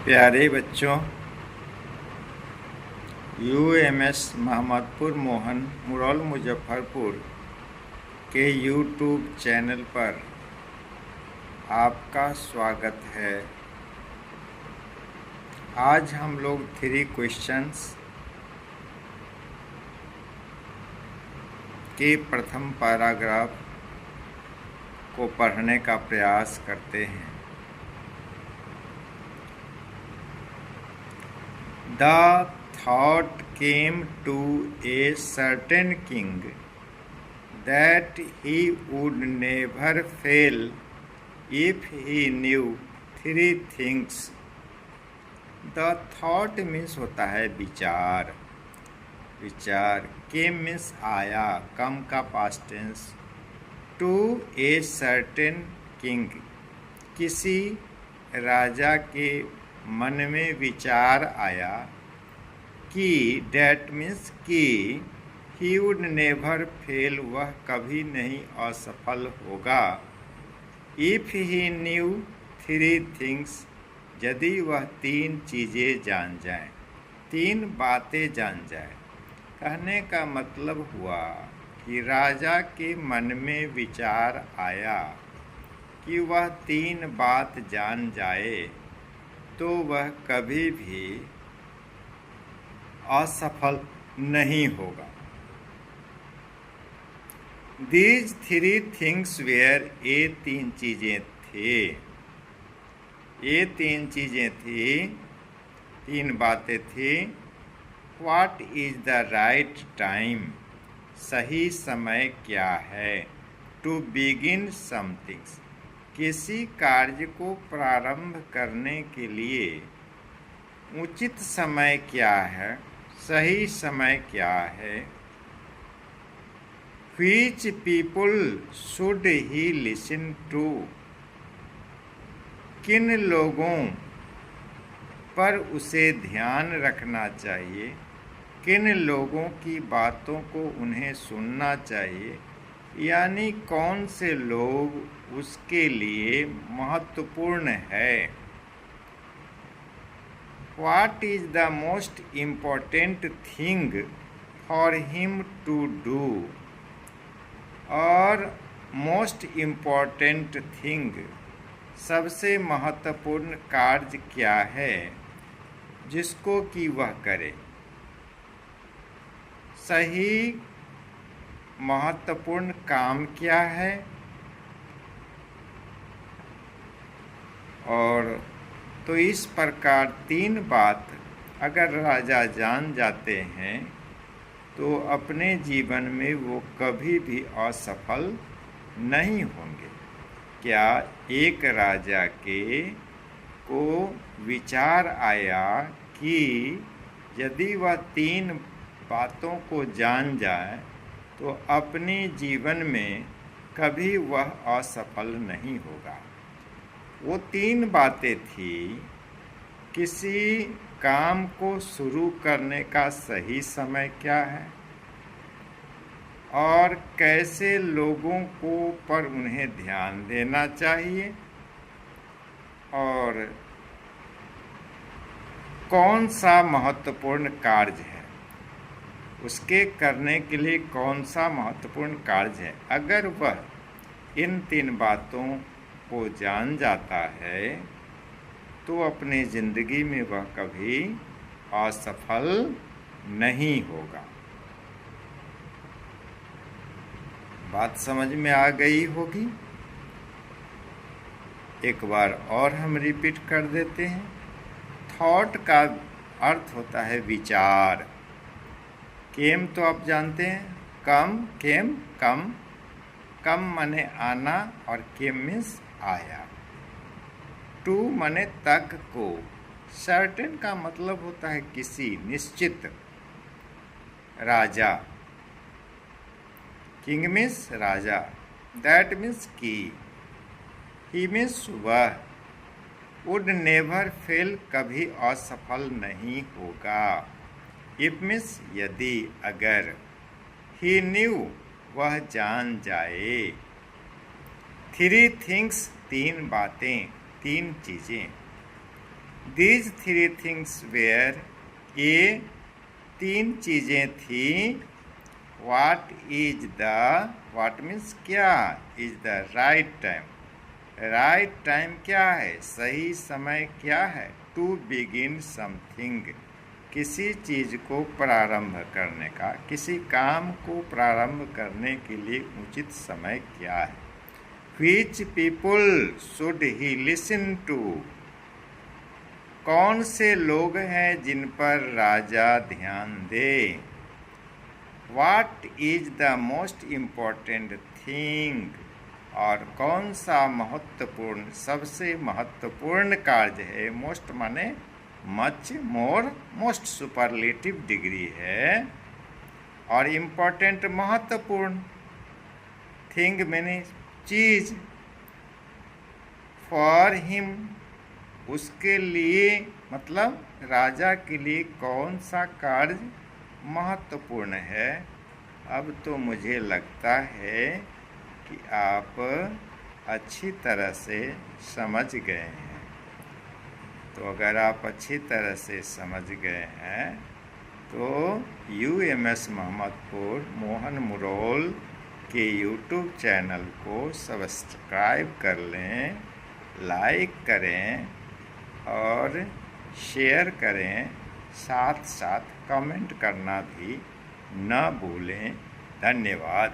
प्यारे बच्चों, यूएमएस मोहम्मदपुर मोहन मुरौल मुजफ्फरपुर के यूट्यूब चैनल पर आपका स्वागत है। आज हम लोग 3 क्वेश्चंस के प्रथम पैराग्राफ को पढ़ने का प्रयास करते हैं। The thought came to a certain king that he would never fail if he knew 3 things. The thought means होता है विचार। came means आया, come का past tense। to a certain king, किसी राजा के मन में विचार आया कि डेट मीन्स कि ही वुड नेवर फेल, वह कभी नहीं असफल होगा। इफ ही न्यू 3 थिंग्स, यदि वह 3 चीज़ें जान जाए, 3 बातें जान जाए। कहने का मतलब हुआ कि राजा के मन में विचार आया कि वह 3 बात जान जाए तो वह कभी भी असफल नहीं होगा। These 3 things were, ये 3 चीज़ें थे, ये 3 चीज़ें थी, 3 बातें थी। What is the right time, सही समय क्या है। To begin something, किसी कार्य को प्रारंभ करने के लिए उचित समय क्या है, सही समय क्या है। Which people should he listen to, किन लोगों पर उसे ध्यान रखना चाहिए, किन लोगों की बातों को उन्हें सुनना चाहिए, यानी कौन से लोग उसके लिए महत्वपूर्ण है। What is the most important thing for him to do, और मोस्ट इम्पोर्टेंट थिंग, सबसे महत्वपूर्ण कार्य क्या है जिसको कि वह करे। सही महत्वपूर्ण काम क्या है, और तो इस प्रकार 3 बात अगर राजा जान जाते हैं तो अपने जीवन में वो कभी भी असफल नहीं होंगे। क्या एक राजा को विचार आया कि यदि वह 3 बातों को जान जाए तो अपने जीवन में कभी वह असफल नहीं होगा। वो 3 बातें थी, किसी काम को शुरू करने का सही समय क्या है, और कैसे लोगों को पर उन्हें ध्यान देना चाहिए, और कौन सा महत्वपूर्ण कार्य है, उसके करने के लिए कौन सा महत्वपूर्ण कार्य है। अगर वह इन 3 बातों को जान जाता है तो अपनी ज़िंदगी में वह कभी असफल नहीं होगा। बात समझ में आ गई होगी। एक बार और हम रिपीट कर देते हैं। थॉट का अर्थ होता है विचार। केम तो आप जानते हैं, कम माने आना और केम मीन्स आया। टू माने तक को। सर्टेन का मतलब होता है किसी निश्चित। राजा, किंग मीन्स राजा। दैट मीन्स की। ही मीन्स वह। वुड नेवर फेल, कभी असफल नहीं होगा। इफ मीन्स यदि, अगर। ही न्यू, वह जान जाए। 3 थिंग्स, 3 बातें, 3 चीज़ें। दीज थ्री थिंग्स वेयर, ये तीन चीज़ें थी। वाट मीन्स क्या, is the right time, right time क्या है, सही समय क्या है, टू बिगिन समथिंग, किसी चीज़ को प्रारंभ करने का, किसी काम को प्रारंभ करने के लिए उचित समय क्या है। Which people should he listen to, कौन से लोग हैं जिन पर राजा ध्यान दे। What is the most important thing, और कौन सा महत्वपूर्ण, सबसे महत्वपूर्ण कार्य है। मोस्ट माने मच, मोर, मोस्ट सुपरलेटिव डिग्री है, और इम्पोर्टेंट महत्वपूर्ण, थिंग मैंने चीज, फॉर हिम उसके लिए, मतलब राजा के लिए कौन सा कार्य महत्वपूर्ण है। अब तो मुझे लगता है कि आप अच्छी तरह से समझ गए हैं। तो अगर आप अच्छी तरह से समझ गए हैं तो UMS मोहम्मदपुर मोहन मुरोल के YouTube चैनल को सब्सक्राइब कर लें, लाइक करें और शेयर करें, साथ साथ कमेंट करना भी न भूलें। धन्यवाद।